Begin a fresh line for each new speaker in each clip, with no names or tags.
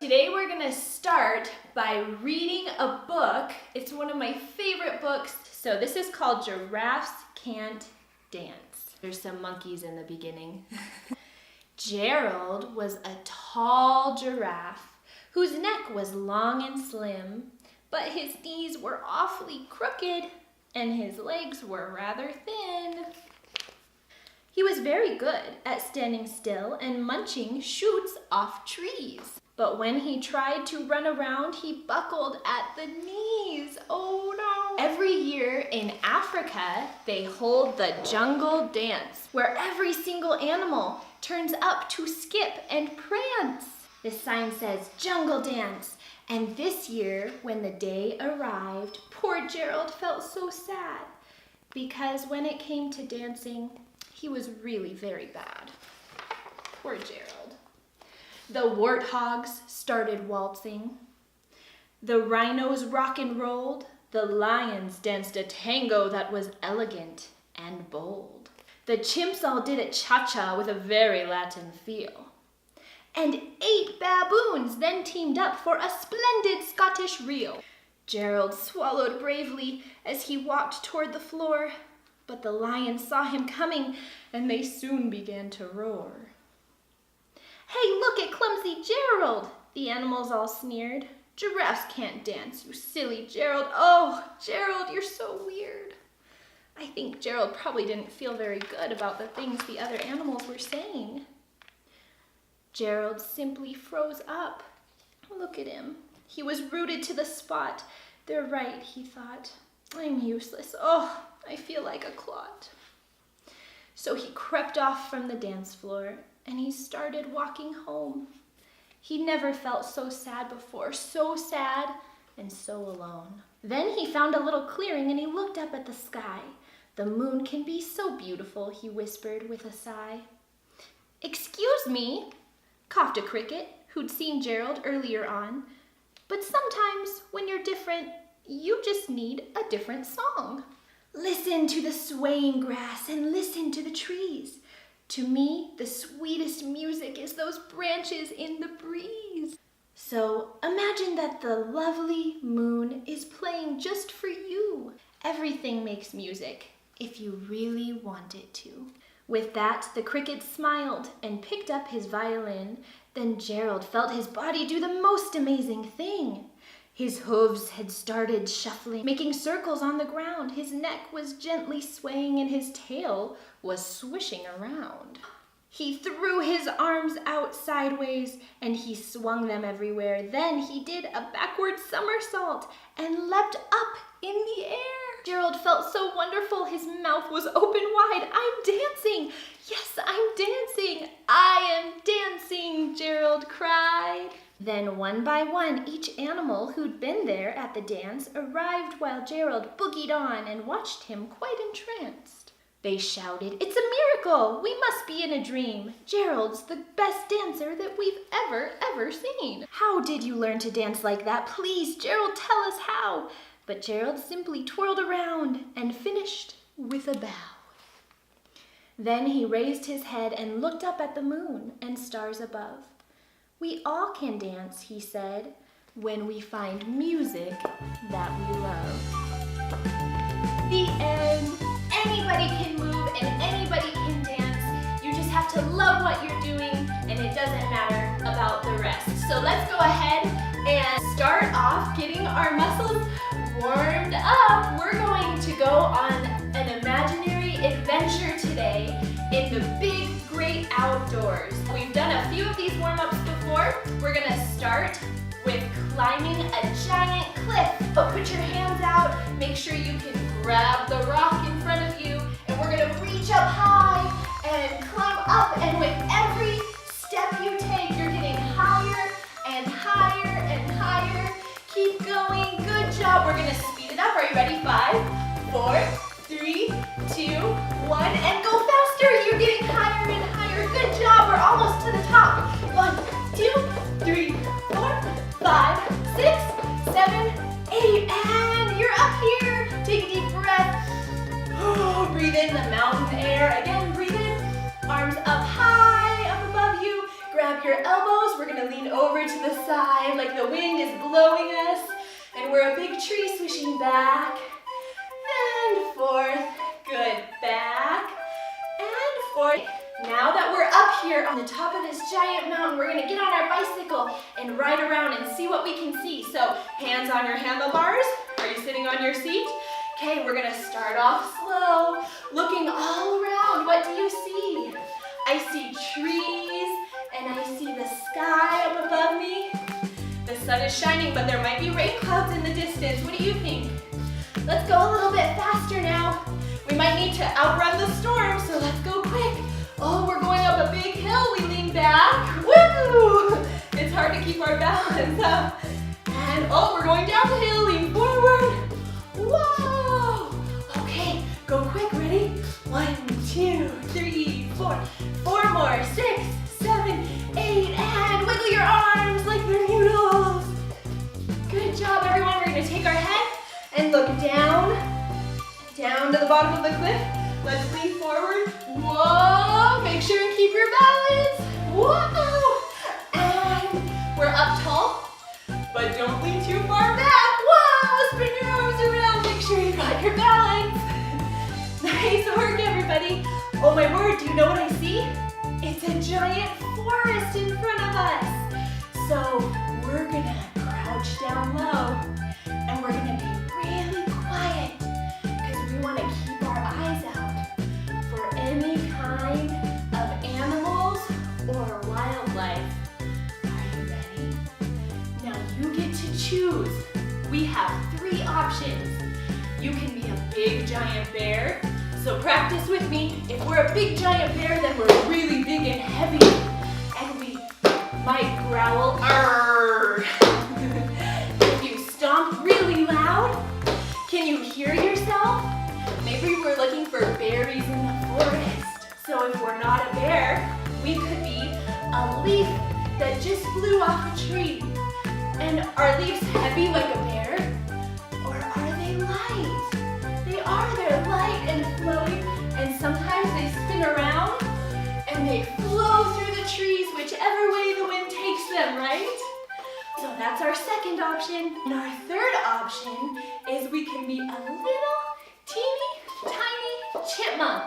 Today we're gonna start by reading a book. It's one of my favorite books. So this is called Giraffes Can't Dance. There's some monkeys in the beginning. Gerald was a tall giraffe whose neck was long and slim, but his knees were awfully crooked and his legs were rather thin. He was very good at standing still and munching shoots off trees. But when he tried to run around, he buckled at the knees. Oh no! Every year in Africa, they hold the jungle dance, where every single animal turns up to skip and prance. The sign says jungle dance. And this year, when the day arrived, poor Gerald felt so sad, because when it came to dancing, he was really very bad. Poor Gerald. The warthogs started waltzing. The rhinos rock and rolled. The lions danced a tango that was elegant and bold. The chimps all did a cha-cha with a very Latin feel. And 8 baboons then teamed up for a splendid Scottish reel. Gerald swallowed bravely as he walked toward the floor, but the lions saw him coming and they soon began to roar. "Hey, look at clumsy Gerald!" the animals all sneered. "Giraffes can't dance, you silly Gerald. Oh, Gerald, you're so weird." I think Gerald probably didn't feel very good about the things the other animals were saying. Gerald simply froze up. Look at him. He was rooted to the spot. They're right, he thought. I'm useless. Oh, I feel like a clot. So he crept off from the dance floor and he started walking home. He never felt so sad before, so sad and so alone. Then he found a little clearing and he looked up at the sky. "The moon can be so beautiful," he whispered with a sigh. "Excuse me," coughed a cricket who'd seen Gerald earlier on, "but sometimes when you're different, you just need a different song. Listen to the swaying grass and listen to the trees. To me, the sweetest music is those branches in the breeze." So imagine that the lovely moon is playing just for you. Everything makes music if you really want it to. With that, the cricket smiled and picked up his violin. Then Gerald felt his body do the most amazing thing. His hooves had started shuffling, making circles on the ground. His neck was gently swaying and his tail was swishing around. He threw his arms out sideways and he swung them everywhere. Then he did a backward somersault and leapt up in the air. Gerald felt so wonderful, his mouth was open wide. "I'm dancing! Yes, I'm dancing! I am dancing!" Gerald cried. Then one by one, each animal who'd been there at the dance arrived while Gerald boogied on and watched him quite entranced. They shouted, "It's a miracle! We must be in a dream! Gerald's the best dancer that we've ever seen! How did you learn to dance like that? Please, Gerald, tell us how!" But Gerald simply twirled around and finished with a bow. Then he raised his head and looked up at the moon and stars above. "We all can dance," he said, "when we find music that we love." The end. Anybody can move and anybody can dance. You just have to love what you're doing and it doesn't matter about the rest. So let's go ahead and start off getting our muscles warmed up. We're going to go on an imaginary adventure today in the big, great outdoors. We've done a few of these warm-ups before. We're gonna start with climbing a giant cliff. But put your hands out, make sure you can grab the rock in front of you, and we're gonna reach up high and climb up, and with every step you take, you're getting higher and higher and higher. Keep going, good job. We're gonna speed it up. Are you ready? 5, 4, 3, 2, 1, and go faster. You're getting higher and higher. Good job. We're almost to the top. 1, 2, 3, 4, 5, 6, 7, 8, and you're up here. Take a deep breath. Breathe in the mountain air. Again, breathe in. Arms up high, up above you. Grab your elbows. We're gonna lean over to the side like the wind is blowing us. And we're a big tree swishing back and forth. Good, back and forth. Now that we're up here on the top of this giant mountain, we're gonna get on our bicycle and ride around and see what we can see. So hands on your handlebars. Are you sitting on your seat? Okay, we're gonna start off slow, looking all around. What do you see? I see trees and I see the sky up above me. The sun is shining, but there might be rain clouds in the distance. What do you think? Let's go a little bit faster now. We might need to outrun the storm, so let's go quick. Oh, we're going up a big hill. We lean back. Woo! It's hard to keep our balance up. And oh, we're going down the hill. Lean forward. Whoa! Okay, go quick. Ready? 1, 2, 3, 4. 4 more. 6, 7, 8, and wiggle your arms like they're noodles. Good job, everyone. We're gonna take our head and look down to the bottom of the cliff. Let's lean forward. Whoa, make sure and keep your balance. Whoa, and we're up tall, but don't lean too far back. Whoa, spin your arms around. Make sure you got your balance. Nice work, everybody. Oh my word, do you know what I see? It's a giant forest in front of us. So we're gonna crouch down low and we're gonna be really quiet because we wanna keep our eyes out for any kind of animals or wildlife. Are you ready? Now you get to choose. We have 3 options. You can be a big giant bear. So practice with me. If we're a big giant bear, then we're really big and heavy. And we might growl, arrgh. If you stomp really loud, can you hear yourself? Maybe we're looking for berries in the forest. So if we're not a bear, we could be a leaf that just flew off a tree. And are leaves heavy like a bear? Or are they light? They're light and floating, and sometimes they spin around and they flow through the trees whichever way the wind takes them, right? So that's our second option. And our third option is we can be a little teeny tiny chipmunk.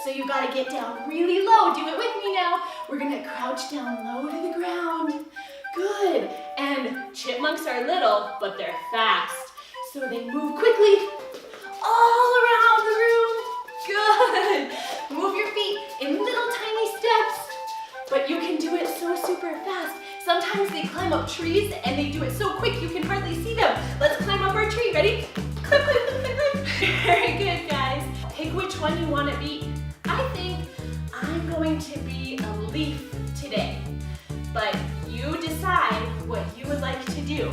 So you gotta get down really low. Do it with me now. We're gonna crouch down low to the ground. Good. And chipmunks are little, but they're fast. So they move quickly all around the room. Good. Move your feet in little tiny steps, but you can do it so super fast. Sometimes they climb up trees and they do it so quick you can hardly see them. Let's climb up our tree. Ready? Clip, clip, clip, clip, clip. Very good, guys. Pick which one you want to be. I think I'm going to be a leaf today, but you decide what you would like to do.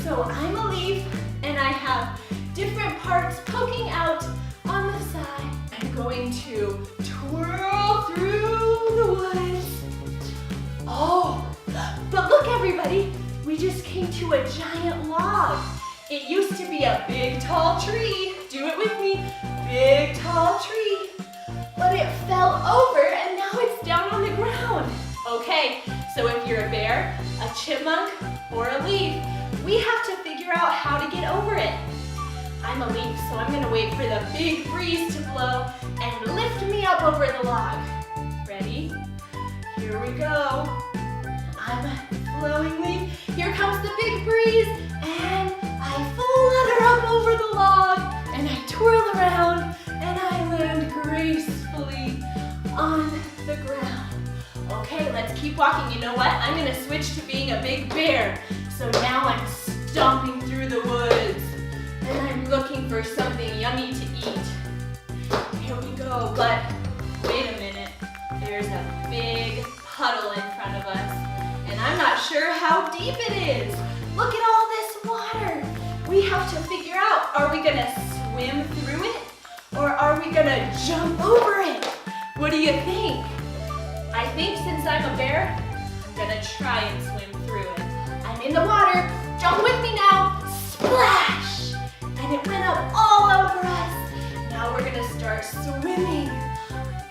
So I'm a leaf and I have different parts poking out on the side. I'm going to twirl through the woods. Oh, but look everybody, we just came to a giant log. It used to be a big tall tree. Do it with me, big tall tree. But it fell over and now it's down on the ground. Okay, so if you're a bear, a chipmunk, or a leaf, we have to figure out how to get over it. I'm a leaf, so I'm gonna wait for the big breeze to blow and lift me up over the log. Ready? Here we go. I'm a flowing leaf. Here comes the big breeze, and I flutter up over the log, and I twirl around, and I land gracefully on the ground. Okay, let's keep walking. You know what? I'm gonna switch to being a big bear. So now I'm stomping through the woods. And I'm looking for something yummy to eat. Here we go, but wait a minute. There's a big puddle in front of us, and I'm not sure how deep it is. Look at all this water. We have to figure out, are we gonna swim through it, or are we gonna jump over it? What do you think? I think since I'm a bear, I'm gonna try and swim through it. I'm in the water. Jump with me now. Splash! And it went up all over us. Now we're gonna start swimming.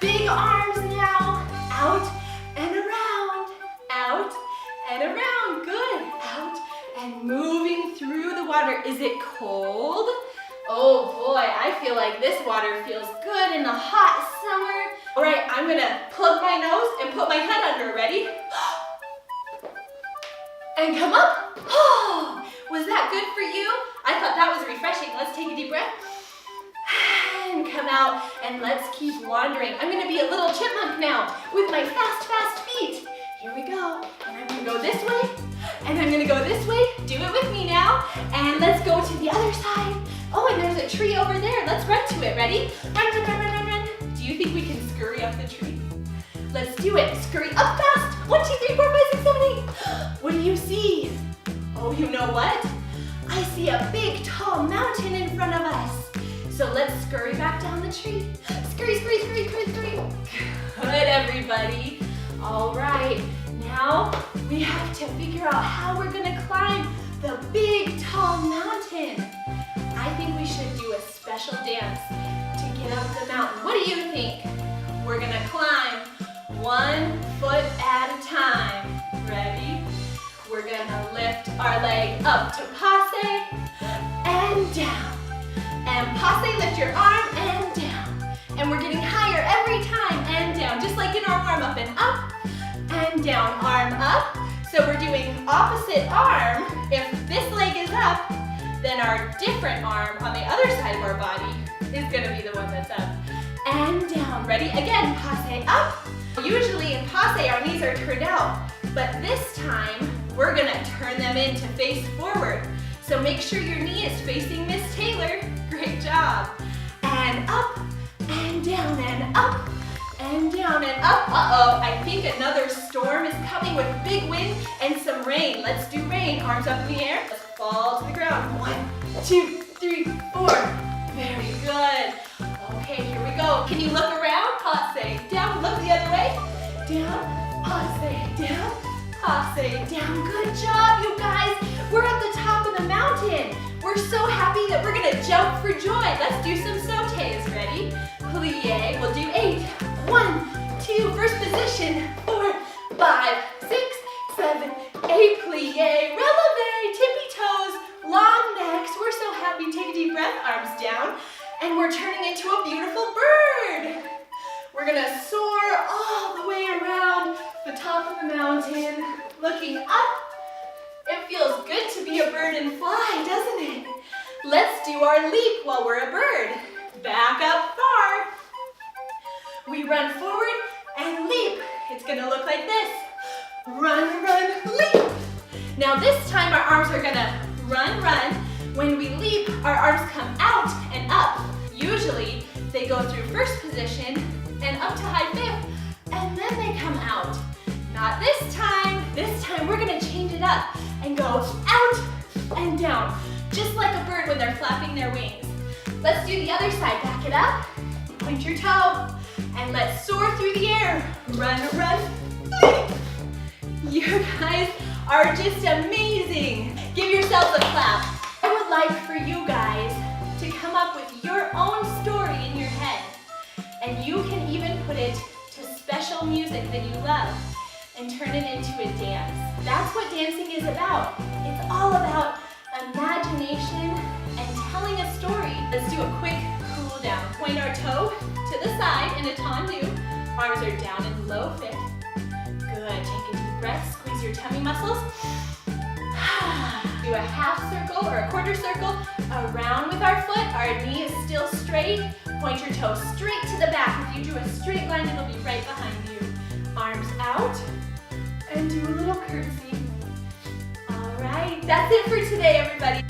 Big arms now. Out and around. Out and around. is it cold? Oh boy, I feel like this water feels good in the hot summer. All right, I'm gonna plug my nose and put my head under. Ready? And come up. Oh, was that good for you? I thought that was refreshing. Let's take a deep breath. And come out, and let's keep wandering. I'm gonna be a little chipmunk now with my fast, fast feet. Here we go. And I'm gonna go this way, and I'm gonna go this way. Do it with me now. And let's go to the other side. Oh, and there's a tree over there. Let's run to it. Ready? Run, run, run, run, run, run. Do you think we can scurry up the tree? Let's do it. Scurry up fast. 1, 2, 3, 4, 5, 6, 7, 8. What do you see? Oh, you know what? I see a big, tall mountain in front of us. So let's scurry back down the tree. Scurry, scurry, scurry, scurry, scurry. Good, everybody. All right, now we have to figure out how we're gonna climb the big, tall mountain. I think we should do a special dance to get up the mountain. What do you think? We're gonna climb 1 foot at a time. Ready? We're gonna lift our leg up to passe and down. And passe, lift your arm and down. And we're getting higher every time and down, just like in our warm-up, and up and down, arm up. So we're doing opposite arm. If this leg is up, then our different arm on the other side of our body is gonna be the one that's up and down. Ready? Again, passe up. Usually in passe, our knees are turned out, but this time, we're gonna turn them in to face forward. So make sure your knee is facing Miss Taylor. Great job. And up and down and up and down and up. Uh-oh, I think another storm is coming with big wind and some rain. Let's do rain. Arms up in the air. Let's fall to the ground. 1, 2, 3, 4. Very good. Okay, here we go. Can you look around? Passe. Down, look the other way. Down, passe, down, passe, down. Good job, you guys. We're at the top of the mountain. We're so happy that we're gonna jump for joy. Let's do some sautés. Ready? Plie. We'll do 8. 1, 2, first position. 4, 5, 6, 7, 8. Plie. Releve. Tippy toes. Long necks. We're so happy. Take a deep breath. Arms down. And we're turning into a beautiful bird. We're gonna soar all the way around the top of the mountain, looking up. It feels good to be a bird and fly, doesn't it? Let's do our leap while we're a bird. Back up far. We run forward and leap. It's gonna look like this. Run, run, leap. Now this time our arms are gonna run, run. When we leap, our arms come out and up. Usually they go through first position and up to high fifth, and then they come out. Not this time. This time we're gonna change it up and go out and down, just like a bird when they're flapping their wings. Let's do the other side. Back it up, point your toe, and let's soar through the air. Run, run, leap. You guys are just amazing. Give yourselves a clap. I would like for you guys to come up with your own story in your head, and you can even put it to special music that you love and turn it into a dance. That's what dancing is about. It's all about imagination and telling a story. Let's do a quick cool down. Point our toe to the side in a tendu. Arms are down in low fifth. Good, take a deep breath, squeeze your tummy muscles. Do a half circle or a quarter circle around with our foot. Our knee is still straight. Point your toe straight to the back. If you drew a straight line, it'll be right behind you. Arms out, and do a little curtsy. All right, that's it for today, everybody.